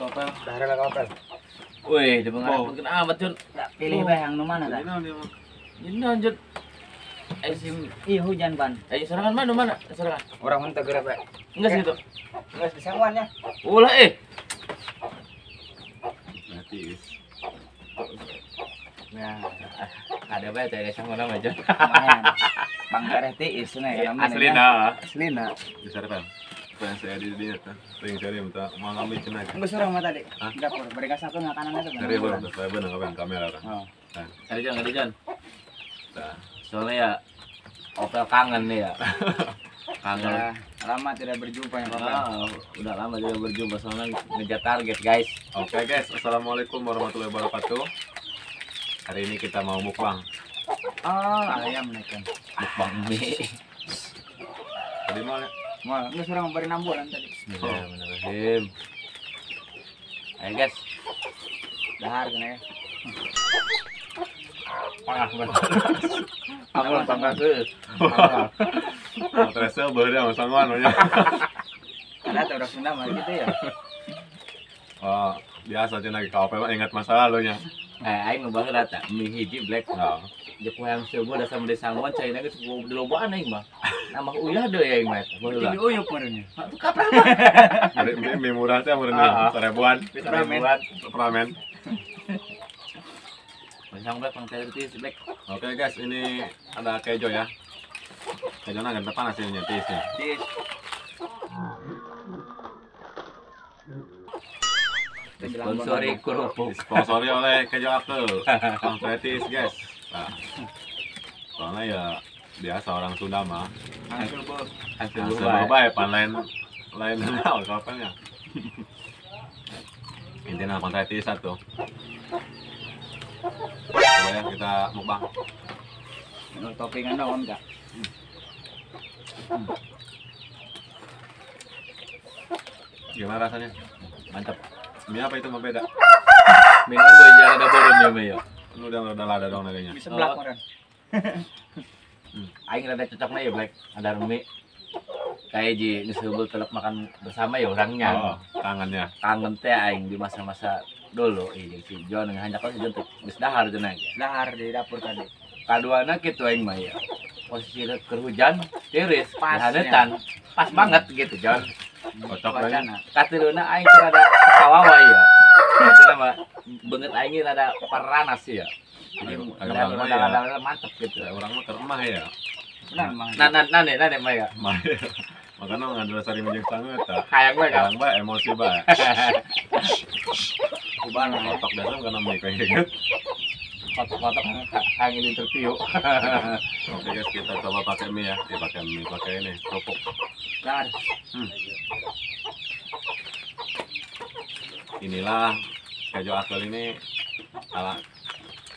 kopel. Dahar lah kopel. Wih, dia mengarahkan amat Jun. Tak pilih beh yang nu mana dah? Ini lanjut. Sim. Ih hujan ban. Serangan mana? Serangan. Orang mentah gerak pak. Enggak sih itu. Enggak disangguan ya. Ulah Mati. Nah, ada apa ya yang mana aja. Lumayan. Bang Gareh tiis nih kan. Aslina. Besar kan? Pengen saya di dia kan. Pengen saya minta mau ngambil cenah. Enggak surang mata dek. Dapur. Mereka satu nggak kanan itu. Dari baru saya benar ngapain kamera kan. Oh. Nah, Ada Jan. nah. Soalnya ya Opel kangen nih ya. Kangen. Sudah lama tidak berjumpa ya kopel. Udah lama tidak berjumpa soalnya ngejar target guys. Oke guys, assalamualaikum warahmatullahi wabarakatuh. Hari ini kita mau mukbang. Oh ayam nih kan. Mukbang mie. Tadi mau ya? Mau enggak surang beri nambulan tadi. Bismillahirrahmanirrahim. Ayo guys. Dahar kan ya. Panas banget. Aku panas tuh. Terasa beda sama sangguan ya. Ada tuh orang Sunda mah gitu ya. Oh, biasa cenah ka apa ingat masa lalunya. Aing ngebahas rata mie hiji black. Nah, Jek yang seumur dasar mende sangguan caina geus di lobaan aing mah. Nama uyah deui aing mah. Tinggi uyuk merenya. Kapan? mie murah teh meureun seribuan. Ramen. Masang black pang tertis black. Oke guys, ini ada kejo ya. Kejona agak panas ini tisnya. Tis. Sponsori kerupuk. Disponsori oleh Kejo Akel. Bang Tretis guys. Nah, soalnya ya biasa orang Sunda mah. Hancur bos. Hasil Hasil berubah. berubah ya pan lain kapannya. Intinya Bang Tretis satu. Coba ya kita mukbang. Toppingan dong enggak? Gimana rasanya? Mantap. Mie apa itu mah beda? Minum gue jarang ada borong ya Maya. Lu udah lada dong naganya. Di sebelah kemarin. Aing rada cocoknya ya black. Ada mie. Kayak ji disebut teluk makan bersama ya orangnya. Oh, tangannya. Kangen teh aing di masa-masa dulu si John yang hanya si John teh geus dahar cenah ge. Dahar di dapur tadi. Kaduana kitu aing mah ya. Posisi keur hujan tiris Pas, hanetan. Pas banget gitu John. Cocok lagi. Wacana. Katireuna aing teh rada kawawa ya. Katireuna mah beungeut aing rada paranas ya. Jadi rada mantep gitu. Orang mah keremah ya. Benar emang. Nane mah ya. Mah. Makanya ngadol sari menjeng sanget ta. Hayang we kan. Sekarang ba emosi ba. Kubana. Otak dasar karena mie kayak gitu. Kotak-kotak angin interview. Oke guys, kita coba pakai mie ya. Pakai mie, pakai ini kerupuk. Dahar. Inilah Kejo Akel ini ala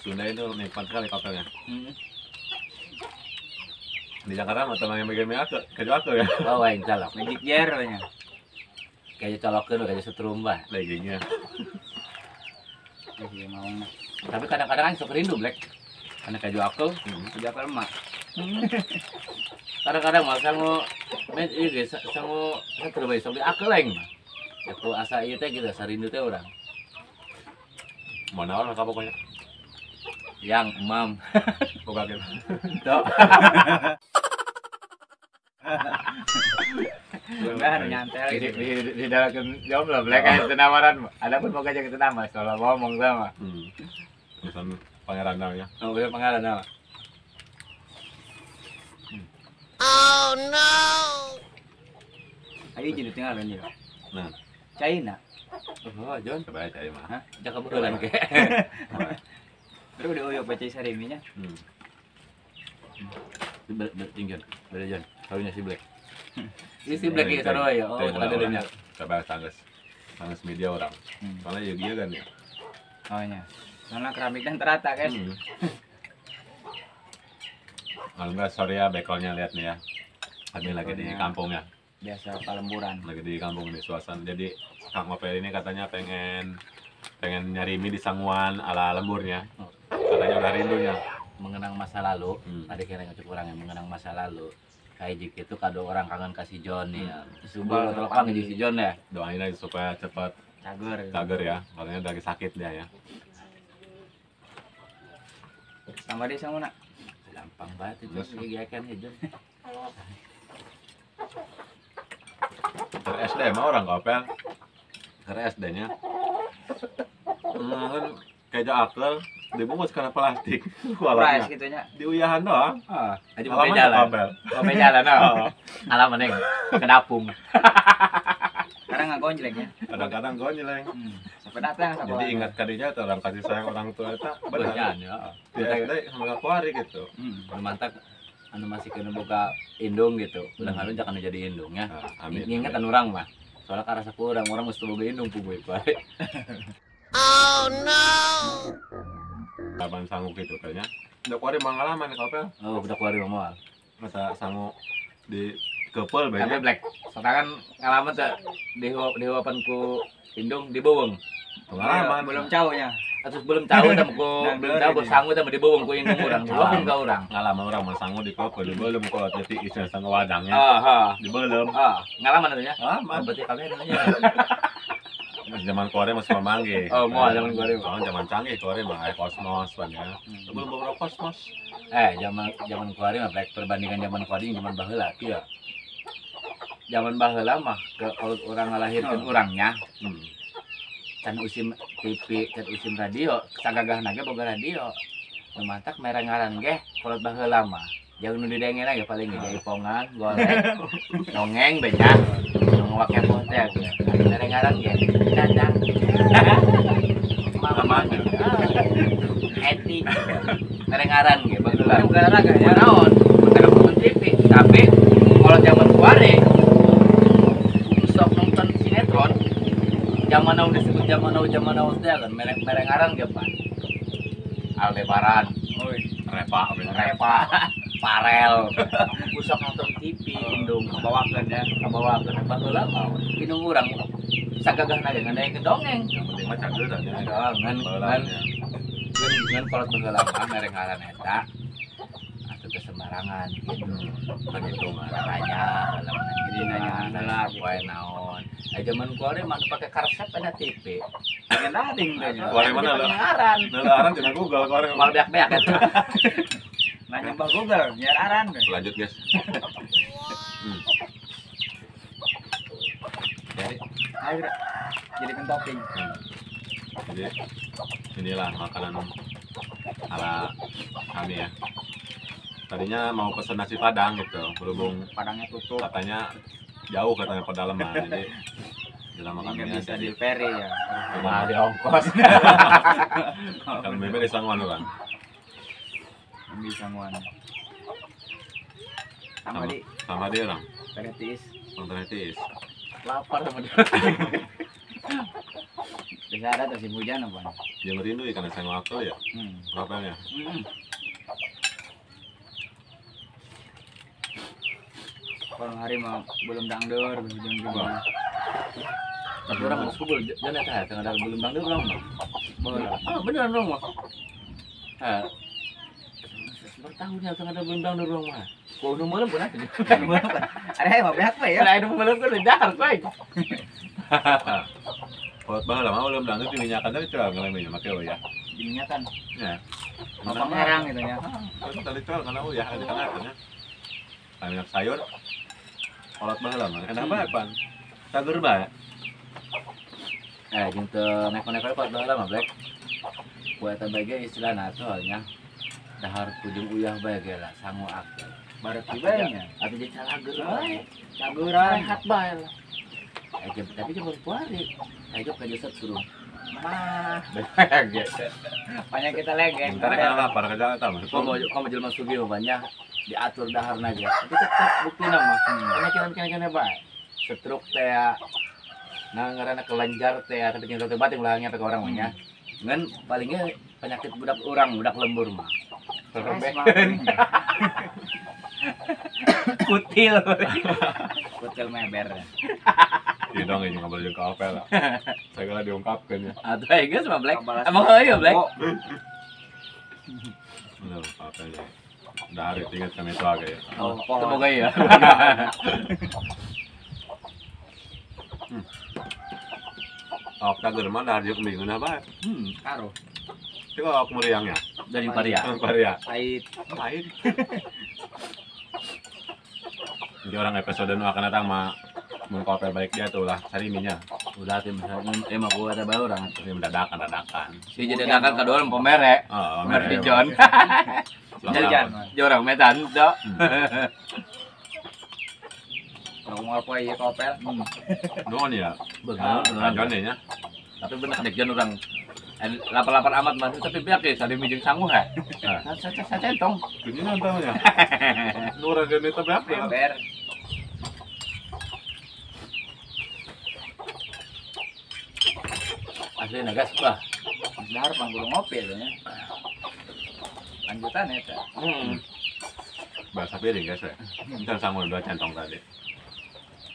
Sunda itu nikmat sekali kotelnya. Di Jakarta mah teman yang bikin mie Akel, Kejo Akel ya. Oh, aing salah. Magic jar nya. Kayak colokeun kayak setrum bah. Leggingnya. Iya mau mah. Tapi kadang-kadang aing sok rindu black. Karena kayak aku, Sudah apa lemak. kadang-kadang mah sangu men ieu geus sangu sateu bae sok di akel aing mah. Ya ku asa ieu teh gitu, sarindu teh urang. Mana orang pokoknya. Yang mam. Boga gitu. Tok. Dahar nyantel Di gitu. di dalam jomblo black kayak tenamaran. Ada pun boga jeung tenama soalnya ngomong sama. Pesan pangeran namanya. Oh, bener pengaran nama. Ayo jadi tinggal aja. Nah, China. Oh, John. coba aja ya mah. Hah? Jangan kebetulan ke. Terus udah uyuk baca sariminya. Tinggal. Beda John. Tahunya si Black. Ini si Black ya sarua ya. Oh, kadalnya. Coba sanges media orang. Soalnya ya dia kan ya. Oh nya. Soalnya keramik dan terata kan. Alhamdulillah sorry ya bekolnya lihat nih ya. Kami lagi di kampung ya. Biasa palemburan. Lagi di kampung di suasana. Jadi Kang Opel ini katanya pengen nyari mie di Sangguan ala lemburnya. Katanya udah rindunya. Mengenang masa lalu. Tadi kira ngecek orang yang mengenang masa lalu. Kayak jik itu kado orang kangen kasih John ya. Subul telepang si John ya. Doain aja supaya cepat Cager ya, katanya lagi sakit dia ya. Sama dia sama nak. Gampang banget itu Terus? kegiatan itu. Dari SD mah orang kapel. Dari SD-nya. Kan keja akel dibungkus karena plastik. Price Walatnya. gitunya. Diuyahan doang. Aja Alamannya mau jalan. kapel. Mau jalan oh. Alaman yang kedapung. Kadang nggak gonjleng ya. Kadang-kadang gue nyeleng. Sampai datang sampai. Jadi ingat kadinya tuh orang kasih sayang orang tua itu benar. Benar ya. Di SD sama kuari gitu. Mantap anu masih kena buka indung gitu. Udah anu jangan jadi indung ya. Nah, amin. Ingat anu orang mah. Soalnya karasa kurang orang mesti boga indung ku gue. Kapan sanggup gitu kayaknya. Udah kuari pengalaman nih kapel. Oh, udah keluar mau. Masa sanggup di kepel Tapi banyak. black. Soalnya kan ngalaman tuh di wapan ku indung di bawang. Pengalaman. Belum caunya. Terus belum tahu tam ku Nah, belum tahu ku ini. sanggup tam di bawang ku indung orang. Walaupun ka orang. Ngalaman orang mah sanggup di kepel di belum kalau jadi istilah sanggup wadangnya. Di belum. Ngalaman itu ya. Aman. Berarti kalian namanya. Zaman kuari masih memanggil. Oh, mau zaman kuari. Soalnya zaman canggih kuari mah air kosmos kan ya. Belum beberapa kosmos. Zaman kuari mah black perbandingan zaman kuari zaman baheula kieu. Zaman baheula mah ke orang ngalahirkeun urangnya. Can usim TV, can usim radio, sagagahna ge boga radio. Nu mantak merengaran ge kolot baheula mah. Jangan nu didengeuna ge paling ge jaipongan, golek, dongeng benya. Nu wake teh ge. Merengaran ge dadang. Mama Eti. Merengaran ge baheula. Bukan olahraga ya. Naon? Bukan nonton TV, tapi kalau zaman kuare sok nonton sinetron. Zaman now disebut zaman now teh kan merengaran ge Pak. Aldebaran, Repa. Farel, usah nonton TV, indung kabawakeun ya, kabawakeun baheula mah indung urang sagagahna ge ngandaekeun dongeng. Yang penting mah cager aja. Ngan kolot baheula mah merengaran eta atuh teu sembarangan gitu. Begitu mah nanya, dalam Jadi nanya nanya poe naon. Zaman kuare mah pake karsep ada TV. Pengen dating tanya. Kuare mana lo? Pengaran. Nelaran jangan Google kuari. Mal beak-beak eta. Nanya Mbak Google, biar aran. Lanjut guys. Jadi Ayo, Gra. Jadikan topping. Jadi inilah makanan ala kami ya. Tadinya mau pesen nasi padang gitu, berhubung Padangnya tutup. katanya jauh katanya pedalaman, jadi kita makan Nggak mie bisa aja. di ferry ya. mah di ongkos. Kan bebek di Sangwan kan. Bisa muan. Sama di Sama dia orang, Peretis. kontratis. Lapar sama dia. Bisa ada tuh si hujan apa? Dia merindu ikan saya waktu ya, berapa ya? Kalau hari mah belum dangdur, hujan juga. Tapi orang harus kubul, jangan teh, tengah ada belum bangder orang mah. Boleh. Beneran orang mah. Bertahun ya tengah ada belum bangder orang mah. Kau nu malam pun ada. Ada yang mau pihak apa ya? Ada hidup malam kan dahar baik. Kalau bah lama belum lanjut diminyakan tadi coba ngelemnya pakai oh ya. Diminyakan. Ya. Apa merang gitu ya? Terus tadi coba karena oh ya ada kan katanya. Banyak sayur. Kolot bah lama. Kenapa pan? Cager bah. Jeung teu neko-neko pot baheula mah Black. Buat tabage istilahna soalnya dahar kujung uyah bae ge lah sangu akil. Baru tibanya. Atuh jadi calager bae. Caguran. Rehat bae lah. Tapi cuma kuari. Ayo ka jasa turun. Mah, Banyak kita legen. Entar kan lapar ke Jakarta mah. Kamu jelema sugih banyak diatur daharna ge. Tapi tetep buktina mah. Kena bae. Stroke teh nah ngaranna kelenjar teh tapi nya teh bating ulahnya ke orang mah nya. Ngan palingnya penyakit budak budak lembur mah. Kutil. Kutil meber. Iya dong ini nggak boleh ke apel lah. Saya kira diungkapkan ya. Atuh geus mah Black. Emang heuh Black. Bener apel ya. Udah hari tinggal kami itu agak ya. Oh, semoga ya. Ok tager mah dah juk minggu na ba. Karo. Itu ok meriangnya. Dari Paria. Paria. Pahit. Lain. Jadi orang episode nu akan datang mah mun kopi baik dia tuh lah sariminya. Udah tim emang gua ada baru orang. Ini dadakan. Si jadi dadakan kedua orang pemere. Oh, Pemer di John. Jajan. Jorang metan dok. Kalau mau apa ya kopel. Nuhun ya. Benar, Ajon nya. Tapi benar dek John orang lapar-lapar amat masih tapi biar ke tadi mijing sanggup ha. Saya centong. Ini nonton ya. Nura gede tapi apa? Ember. Asli nagas bah. Dahar panggul ngopi tuh ya. Lanjutan eta. Bahasa piring guys ya. Kita sanggup 2 centong tadi.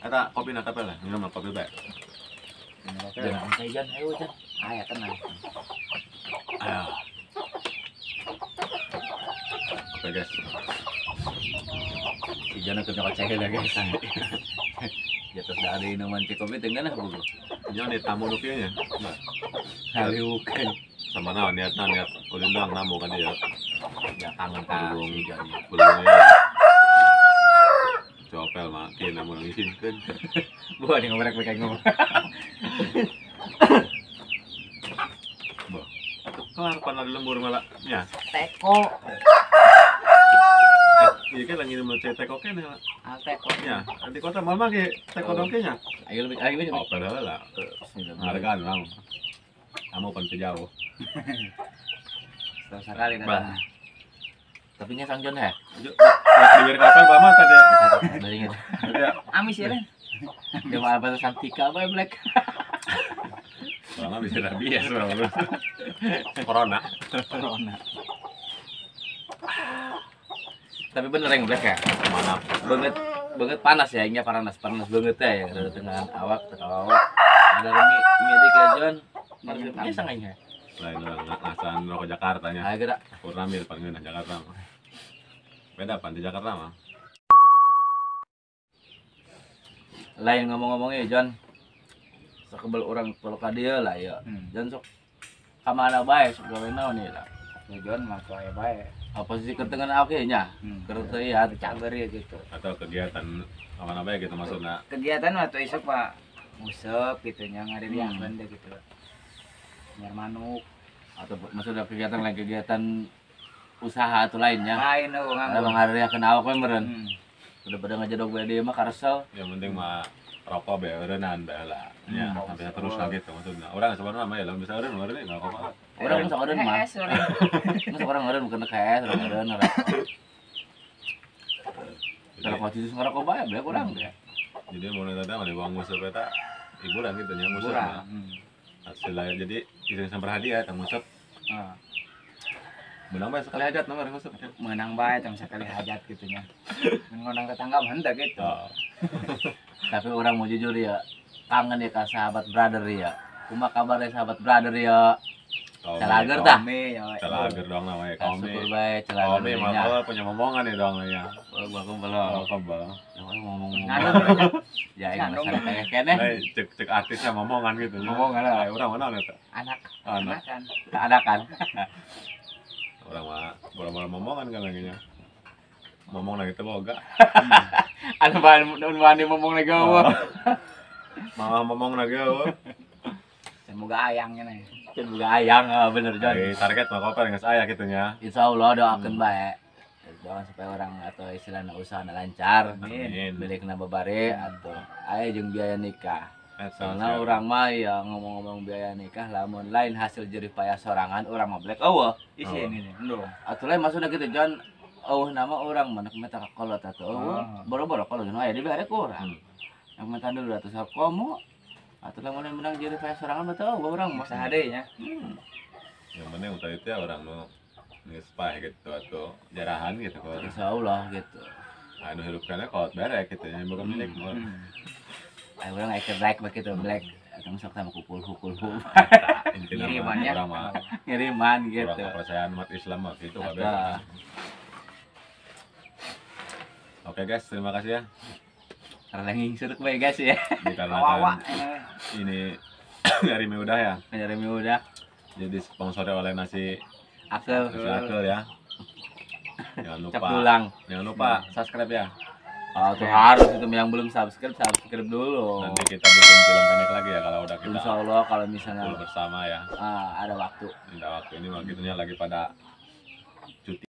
Eta kopi na tapel lah, minum kopi baik. Jangan saya John, ayo John. Aya tenang. Ayo. Oke guys. Si John ke nyokot cehel ya guys. Jatuh dari minuman kopi tengah nah buku. Jangan nih tamu nu kieu nya. Hari bukan. Sama naon niat undang namu kan dia. Ya kangen ka si John. Kulungnya. Copel mah kieu namun ngisinkeun. Gua nih ngomong mereka ngomong. Boh. Kelar pana lembur malah nya. Teko. Iya kan lagi minum teh teko kan ya. Teko. Ya, di kota mama ge teko dongke nya. Ayo lebih ayo. Oh, padahal lah. Hargaan lang. Kamu pan jauh. Terus sekali Bah. datang. Tapi nya sang John ya. Bibir kapal mama tadi. Dari ingat. Ya. Amis ya Len. Dia mah apa Santika apa Black. Mama bisa rabies bro. Corona. Corona. Tapi bener yang Black ya. Mana? Banget panas ya, ini panas banget ya dari tengah awak ada mi di John. Ini sangainya. Lain orang asan rokok Jakarta nya. Ayo gerak. Purnamil paling Jakarta mah. Beda pan di Jakarta mah. Lain ngomong-ngomongnya John. Sakebel orang kalau ka dieu lah ya. John sok ka mana bae sok gawe naon ieu lah. Tujuan mah tuh aya bae. Apa sih ketengan oke nya? Keur teu ya Cager ya gitu. Atau kegiatan apa namanya gitu maksudnya. Kegiatan waktu isuk Pak ngusep gitu nya ngaririangkeun deh gitu. Nyar manuk. atau maksudnya kegiatan lain kegiatan usaha atau lainnya. Lain eueuh Ada nganggo. manghareukeun awak we meureun. Hmm. Udah pada ngejadog we dia mah karesel. Yang penting mah rokok be eureunnan bae lah. Ya, sampai terus lagi tuh maksudnya. Orang sebenarnya mah ya lamun bisa eureun eureun enggak apa-apa. Orang masuk eureun mah. Sorry. Masuk orang eureun bukan KS, orang eureun ngerokok. Kalau kau cius ngerokok bae, bae kurang ya. Jadi mau nanya mah di bawang ngusep eta hiburan gitu nya ngusep Kurang. mah. Hasilnya jadi iseng samper hadiah tang ngusep. Heeh. Menang bae sekali hajat nomor ngusep. Menang bae tong sekali hajat gitu nya. Ngonang tetangga mah henteu gitu. Oh. Tapi orang mau jujur ya, kangen ya ke sahabat brother ya. Kuma kabarnya sahabat brother ya. Celager tah. Kami ya. Celager dong namanya Syukur kami. bae celager Kami mah nya. kalau punya momongan ya dong ya. Gua Oh, belum. kebal. Ngomong. Ngandung Ya ini masalah kayak kene. Cek artisnya momongan gitu. Momongan lah. Orang mana eta? anak Anak. kan. Ada kan. Orang mah bola-bola momongan kan lagi nya. Momong lagi teu boga. Ada bahan wani ngomong lagi gua. Malah momong lagi eueuh. Semoga ayangnya nih. Can boga ayang bener Jon. Target mah koper geus aya kitu nya. Insyaallah doakeun bae. Doakan supaya orang atau istilahna usahana lancar. Amin. Milikna babare atau aya jeung biaya nikah. Soalnya Siap. orang mah ya ngomong-ngomong biaya nikah lamun lain hasil jerih payah sorangan orang mah black eueuh. Isi ini nih. Ndung. Atuh lain maksudna kitu Jon. Nama orang manak meta ka kolot atuh eueuh. Boro-boro kolot aya di bare kurang. Yang meta dulu atuh sakomo. Atuh lamun menang jerih payah sorangan mah teu orang mah Masa hade nya. Yang penting utah itu ya orang nu geus paeh gitu atau jarahan gitu kalau Insyaallah gitu. anu hirupkeunna kolot barek gitu nya boga milik mah. Ayo orang aya black begitu black. Atau sok sama kupul-kupul Intina Kiriman mah ya. orang mah ngiriman orang gitu. kepercayaan umat Islam mah gitu kabeh. Ada. Oke guys, terima kasih ya Karena nging suruk bae guys ya. Awa-awa. dikarenakan ini Nyari mie udah ya. Nyari mie udah. Jadi sponsori oleh nasi Akel. Akel ya. Jangan lupa. Cap tulang. Jangan lupa subscribe ya. Oh, tuh harus itu yang belum subscribe dulu. Nanti kita bikin film pendek lagi ya kalau udah kita Insya Allah kalau misalnya full bersama ya. ada waktu. Tidak waktu ini waktunya lagi pada